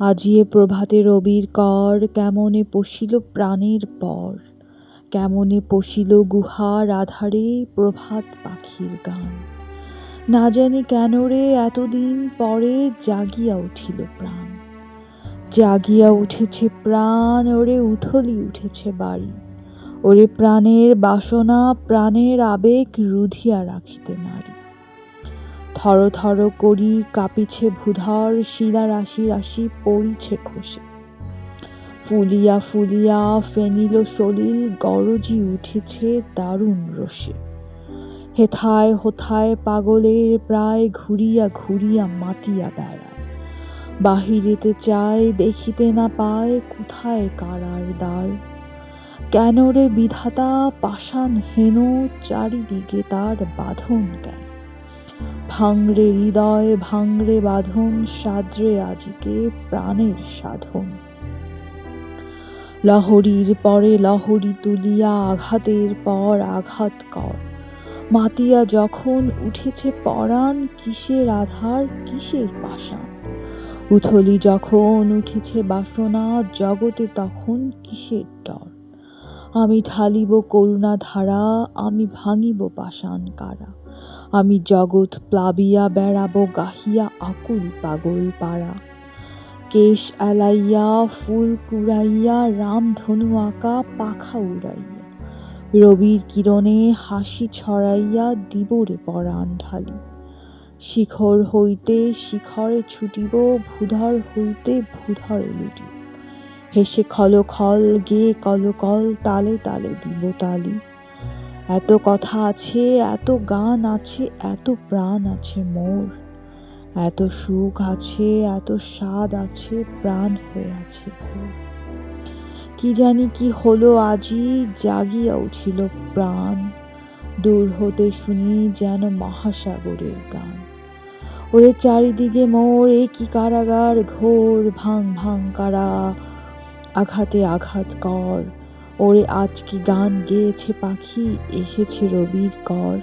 আজি এ প্রভাতে রবির কর, কেমনে পশিল প্রাণের পর, কেমনে পশিল গুহার আধারে প্রভাত পাখির গান। না জানি কেন রে এতদিন পরে জাগিয়া উঠিল প্রাণ, জাগিয়া উঠেছে প্রাণ, ওরে উথলি উঠেছে বাড়ি, ওরে প্রাণের বাসনা প্রাণের আবেগ রুধিয়া রাখিতে নারী। থর থর করি কাঁপিছে ভূধর, শিলা রাশি রাশি পড়িছে খসে, ফুলিয়া ফুলিয়া ফেনিল সলিল গরজি উঠেছে দারুণ রোষে। হেথায় হোথায় পাগলের প্রায় ঘুরিয়া ঘুরিয়া মাতিয়া বেড়ায়, বাহিরেতে চায় দেখিতে না পায় কোথায় কারার দ্বার। কেন রে বিধাতা পাষাণ হেন, চারিদিকে তার বাঁধন কেন? ভাঙরে হৃদয় ভাঙরে বাঁধন, সাদ্রে আজিকে প্রাণের সাধন। লহরীর পরে লহরী তুলিয়া আঘাতের পর আঘাত কর, মাতিয়া যখন উঠেছে পরাণ, কিসের আধার কিসের পাষাণ। উথলি যখন উঠেছে বাসনা, জগতে তখন কিসের ডর। আমি ঢালিব করুণা ধারা, আমি ভাঙিব পাষাণ কারা, আমি জগৎ প্লাবিয়া বেড়াবো গাহিয়া আকুল পাগল পাড়া। কেশ এলাইয়া ফুল কুড়াইয়া, রামধনু আঁকা পাখা উড়াইয়া, রবির কিরণে হাসি ছড়াইয়া দিবরে পরাণ ঢালি। শিখর হইতে শিখরে ছুটিব, ভূধর হইতে ভূধরে লুটিব, হেসে খল খল গেয়ে কলকল, তালে তালে দিব তালি। এত কথা আছে এত গান আছে, এত প্রাণ আছে মোর, এত সুখ আছে এত স্বাদ আছে, প্রাণ হয়ে আছে ভোর। কি জানি কি হলো আজি, জাগিয়া উঠিল প্রাণ, দূর হতে শুনি যেন মহাসাগরের গান। ওরে চারিদিকে মোর এ কি কারাগার ঘোর, ভাঙ ভাঙ কারা আঘাতে আঘাত কর, ওরে আজ কি গান গেয়েছে পাখি, এসেছে রবির কর।